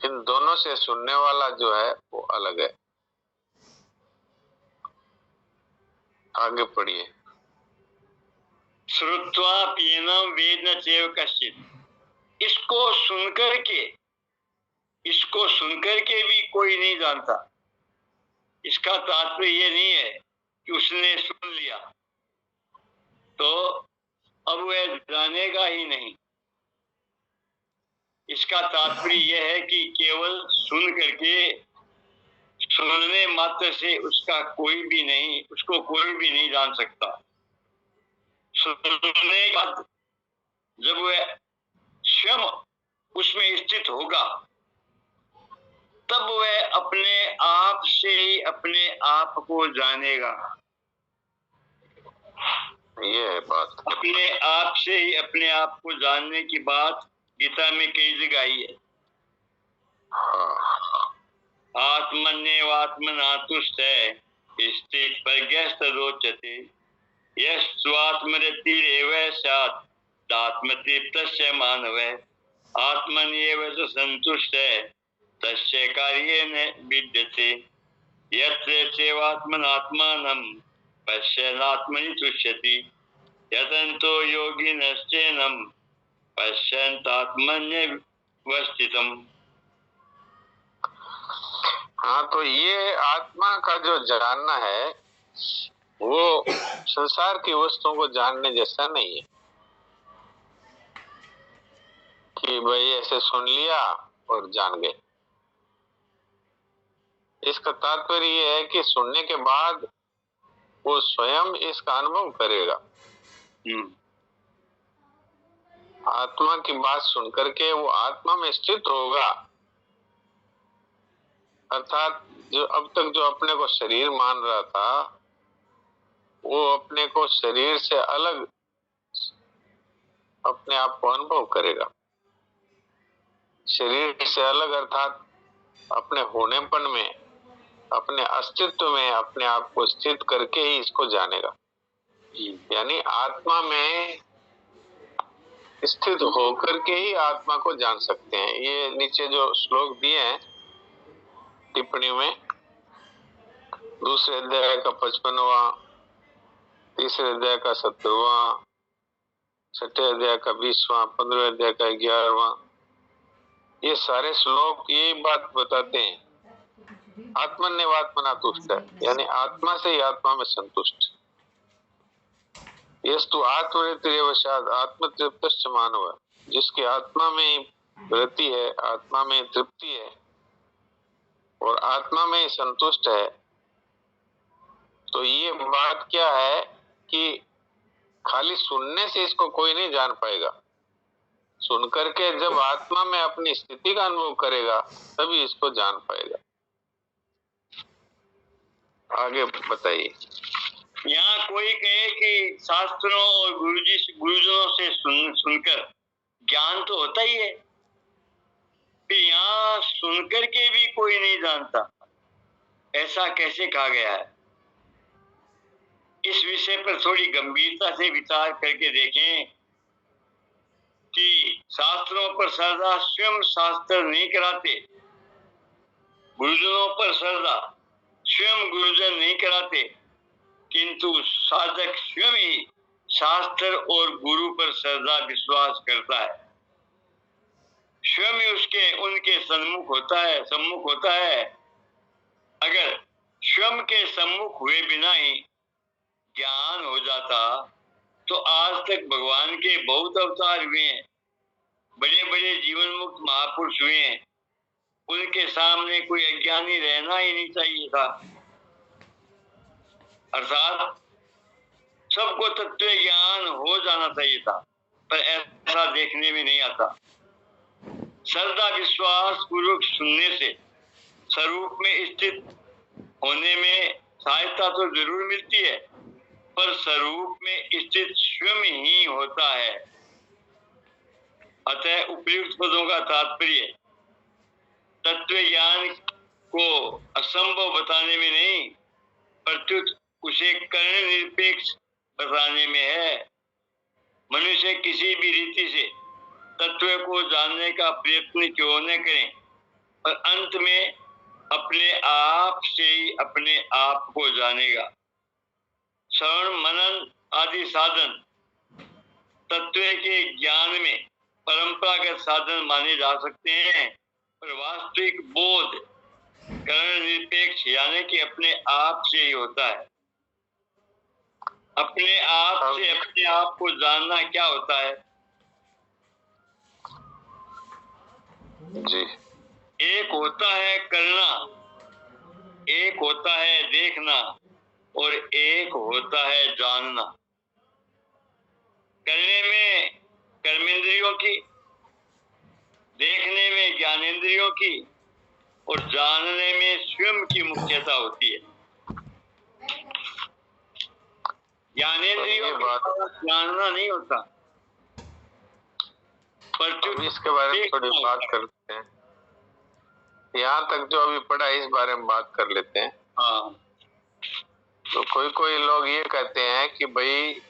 इन दोनों से सुनने वाला जो है वो अलग है। आगे पढ़िए। श्रुत्वा पीनम वेद न चैव कश्चित्, इसको सुनकर के भी कोई नहीं जानता। इसका तात्पर्य ये नहीं है कि उसने सुन लिया तो अब वह जानेगा ही नहीं। इसका तात्पर्य यह है कि केवल सुन करके, सुनने मात्र से उसको कोई भी नहीं जान सकता। सुनने के बाद जब वह स्वयं उसमें स्थित होगा तब वह अपने आप से ही अपने आप को जानेगा। ये है बात। अपने आप से ही अपने आप को जानने की बात गीता में कई जगह आई है। आत्मन्येवात्मना तुष्टः स्थित प्रज्ञस्तदोच्यते यस्त्वात्मरतिरेव स्यात् तात्मतृप्तस्य मानवः आत्मन्येव च सन्तुष्टः तस्य कार्येन विद्यते यत्र चैवात्मनात्मानं पश्यन्नात्मनि तुष्यति यतन्तो योगिनश्चैनं पश्यन्तात्मन्यवस्थितम्। हाँ, तो ये आत्मा का जो जानना है वो संसार की वस्तुओं को जानने जैसा नहीं है कि भाई ऐसे सुन लिया और जान गए। इसका तात्पर्य ये है कि सुनने के बाद वो स्वयं इसका अनुभव करेगा। आत्मा की बात सुनकर के वो आत्मा में स्थित होगा, अर्थात जो अब तक जो अपने को शरीर मान रहा था वो अपने को शरीर से अलग अपने आप को अनुभव करेगा। शरीर से अलग अर्थात अपने होनेपन में, अपने अस्तित्व में अपने आप को स्थित करके ही इसको जानेगा। यानी आत्मा में स्थित होकर के ही आत्मा को जान सकते हैं। ये नीचे जो श्लोक दिए हैं टिप्पणी में, दूसरे अध्याय का 55वां, तीसरे अध्याय का 70वां, छठे अध्याय का 20वां, 15वें अध्याय का 11वां, ये सारे श्लोक ये बात बताते हैं आत्मन्यवात्मना तुष्ट है, यानी आत्मा से ही आत्मा में संतुष्ट। यस्तु आत्मनिर्वशाद आत्मतृप्तश्च मानव, जिसकी आत्मा में वृत्ति है, आत्मा में तृप्ति है और आत्मा में संतुष्ट है। तो ये बात क्या है कि खाली सुनने से इसको कोई नहीं जान पाएगा। सुन करके जब आत्मा में अपनी स्थिति का अनुभव करेगा तभी इसको जान पाएगा। आगे बताइए। यहाँ कोई कहे कि शास्त्रों और गुरुजनों से सुनकर ज्ञान तो होता ही है, फिर यहाँ सुनकर के भी कोई नहीं जानता, ऐसा कैसे कहा गया है? इस विषय पर थोड़ी गंभीरता से विचार करके देखें कि शास्त्रों पर श्रद्धा स्वयं शास्त्र नहीं कराते, गुरुजनों पर श्रद्धा स्वयं गुरुजन नहीं कराते, किंतु साधक स्वयं ही शास्त्र और गुरु पर श्रद्धा विश्वास करता है। स्वयं ही उनके सम्मुख होता है। अगर स्वयं के सम्मुख हुए बिना ही ज्ञान हो जाता तो आज तक भगवान के बहुत अवतार हुए हैं, बड़े बड़े जीवन मुक्त महापुरुष हुए हैं, उनके सामने कोई अज्ञानी रहना ही नहीं चाहिए था। अर्थात सबको तत्व ज्ञान हो जाना चाहिए था, पर ऐसा देखने में नहीं आता। श्रद्धा विश्वास पूर्वक सुनने से स्वरूप में स्थित होने में सहायता तो जरूर मिलती है, पर स्वरूप में स्थित स्वयं ही होता है। अतः उपयुक्त पदों का तात्पर्य तत्व ज्ञान को असंभव बताने में नहीं, प्रत्युत उसे कर्ण निरपेक्ष बताने में है। मनुष्य किसी भी रीति से तत्व को जानने का प्रयत्न क्यों न करें, और अंत में अपने आप से ही अपने आप को जानेगा। श्रवण मनन आदि साधन तत्व के ज्ञान में परंपरागत साधन माने जा सकते हैं, पर वास्तविक बोध करण निरपेक्ष यानी कि अपने आप से ही होता है। अपने आप से अपने आप को जानना क्या होता है? जी। एक होता है करना, एक होता है देखना और एक होता है जानना। करने में कर्मेंद्रियों की, देखने में ज्ञानेंद्रियों की और जानने में स्वयं की मुख्यता होती है। ज्ञानेंद्रियों का जानना नहीं होता, पर इसके बारे में थोड़ी बात करते हैं। यहाँ तक जो अभी पढ़ा इस बारे में बात कर लेते हैं। हाँ। तो कोई लोग ये कहते हैं कि भाई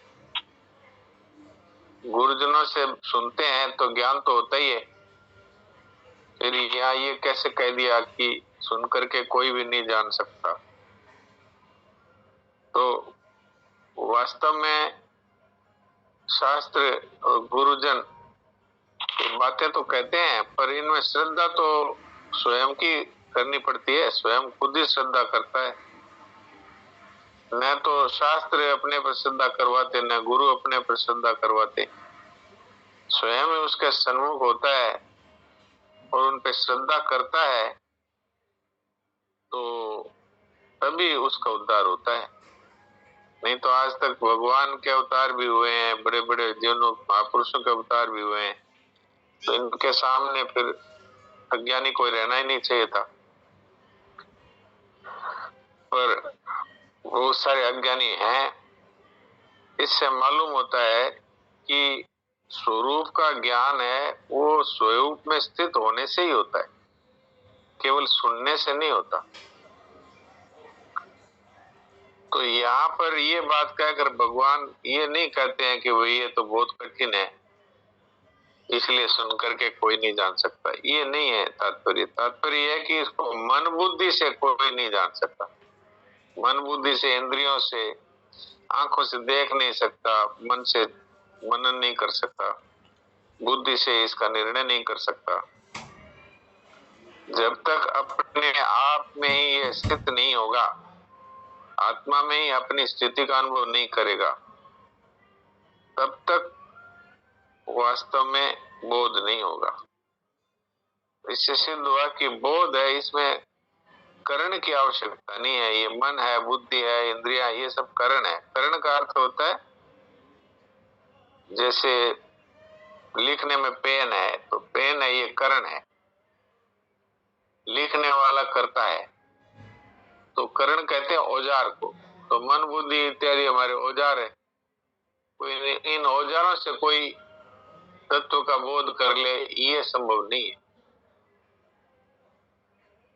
गुरुजनों से सुनते हैं तो ज्ञान तो होता ही है, फिर यहाँ ये कैसे कह दिया कि सुन करके कोई भी नहीं जान सकता। तो वास्तव में शास्त्र और गुरुजन बातें तो कहते हैं, पर इनमें श्रद्धा तो स्वयं की करनी पड़ती है। स्वयं खुद ही श्रद्धा करता है, न तो शास्त्र अपने पर श्रद्धा करवाते, न गुरु अपने पर श्रद्धा करवाते। स्वयं ही उसके सन्मुख होता है और उन पे श्रद्धा करता है, तो तभी उसका उद्धार होता है। नहीं तो आज तक भगवान के अवतार भी हुए हैं, बड़े बड़े जीवनों महापुरुषों के अवतार भी हुए हैं, तो इनके सामने फिर अज्ञानी कोई रहना ही नहीं चाहिए था। पर बहुत सारे अज्ञानी हैं। इससे मालूम होता है कि स्वरूप का ज्ञान है वो स्वरूप में स्थित होने से ही होता है, केवल सुनने से नहीं होता। तो यहाँ पर ये बात कहकर भगवान ये नहीं कहते हैं कि भाई ये तो बहुत कठिन है इसलिए सुन करके कोई नहीं जान सकता। ये नहीं है तात्पर्य। तात्पर्य है कि इसको मन बुद्धि से कोई नहीं जान सकता। मन बुद्धि से, इंद्रियों से, आंखों से देख नहीं सकता, मन से मनन नहीं कर सकता, बुद्धि से इसका निर्णय नहीं कर सकता। जब तक अपने आप में ही ये स्थित नहीं होगा, आत्मा में ही अपनी स्थिति का अनुभव नहीं करेगा, तब तक वास्तव में बोध नहीं होगा। इससे सिद्ध हुआ कि बोध है, इसमें करण की आवश्यकता नहीं है। ये मन है, बुद्धि है, इंद्रियां, ये सब करण है। करण का अर्थ होता है जैसे लिखने में पेन है, तो पेन है, ये करण है, लिखने वाला करता है, तो करण कहते हैं औजार को। तो मन बुद्धि इत्यादि हमारे औजार है। कोई इन औजारों से कोई तत्व का बोध कर ले, ये संभव नहीं है।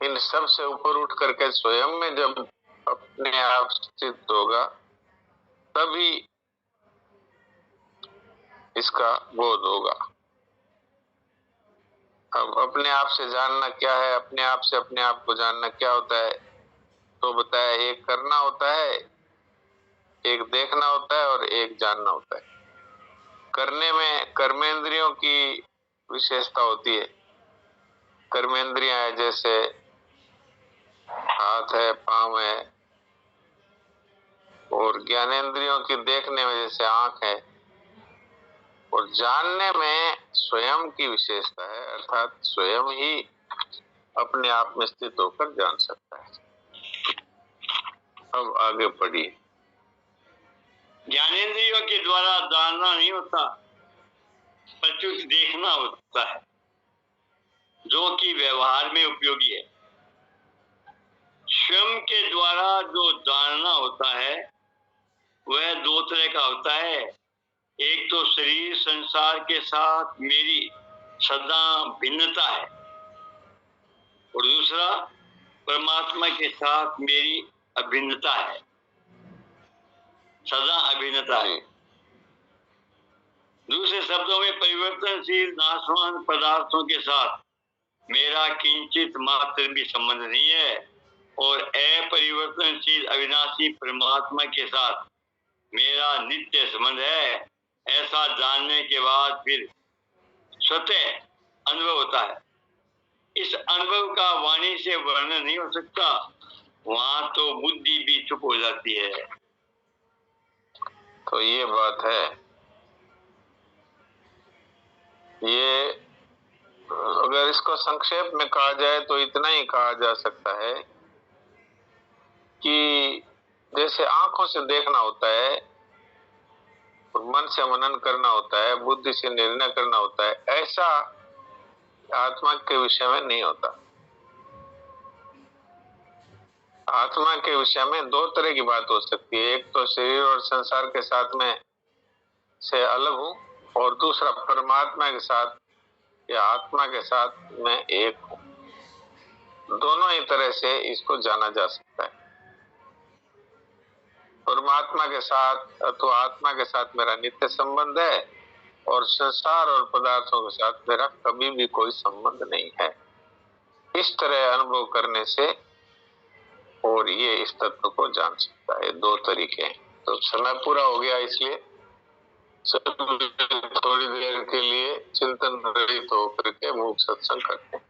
इन सब से ऊपर उठ करके स्वयं में जब अपने आप स्थित होगा, तभी इसका बोध होगा। अब अपने आप से जानना क्या है, अपने आप से अपने आप को जानना क्या होता है, तो बताया एक करना होता है, एक देखना होता है और एक जानना होता है। करने में कर्मेंद्रियों की विशेषता होती है। कर्मेंद्रियां है जैसे हाथ है, पांव है, और ज्ञानेंद्रियों की देखने में जैसे आंख है, और जानने में स्वयं की विशेषता है, अर्थात स्वयं ही अपने आप में स्थित होकर जान सकता है। अब आगे पढ़िए। ज्ञानेंद्रियों के द्वारा जानना नहीं होता, प्रत्युत देखना होता है, जो कि व्यवहार में उपयोगी है। स्वयं के द्वारा जो जानना होता है वह दो तरह का होता है। एक तो शरीर संसार के साथ मेरी सदा भिन्नता है, और दूसरा परमात्मा के साथ मेरी अभिन्नता है, सदा अभिन्नता है। दूसरे शब्दों में परिवर्तनशील नाशवान पदार्थों के साथ मेरा किंचित मात्र भी संबंध नहीं है और अपरिवर्तनशील अविनाशी परमात्मा के साथ मेरा नित्य संबंध है, ऐसा जानने के बाद फिर स्वतः अनुभव होता है। इस अनुभव का वाणी से वर्णन नहीं हो सकता, वहां तो बुद्धि भी चुप हो जाती है। तो ये बात है। ये अगर इसको संक्षेप में कहा जाए तो इतना ही कहा जा सकता है कि जैसे आंखों से देखना होता है और मन से मनन करना होता है, बुद्धि से निर्णय करना होता है, ऐसा आत्मा के विषय में नहीं होता। आत्मा के विषय में दो तरह की बात हो सकती है, एक तो शरीर और संसार के साथ में से अलग हूं, और दूसरा परमात्मा के साथ या आत्मा के साथ में एक हूं। दोनों ही तरह से इसको जाना जा सकता है। परमात्मा के साथ अथवा आत्मा के साथ मेरा नित्य संबंध है और संसार और पदार्थों के साथ मेरा कभी भी कोई संबंध नहीं है। इस तरह अनुभव करने से और ये इस तत्व को जान सकता है। दो तरीके हैं। तो समय पूरा हो गया, इसलिए थोड़ी देर के लिए चिंतन रहित होकर के मूक सत्संग करते हैं।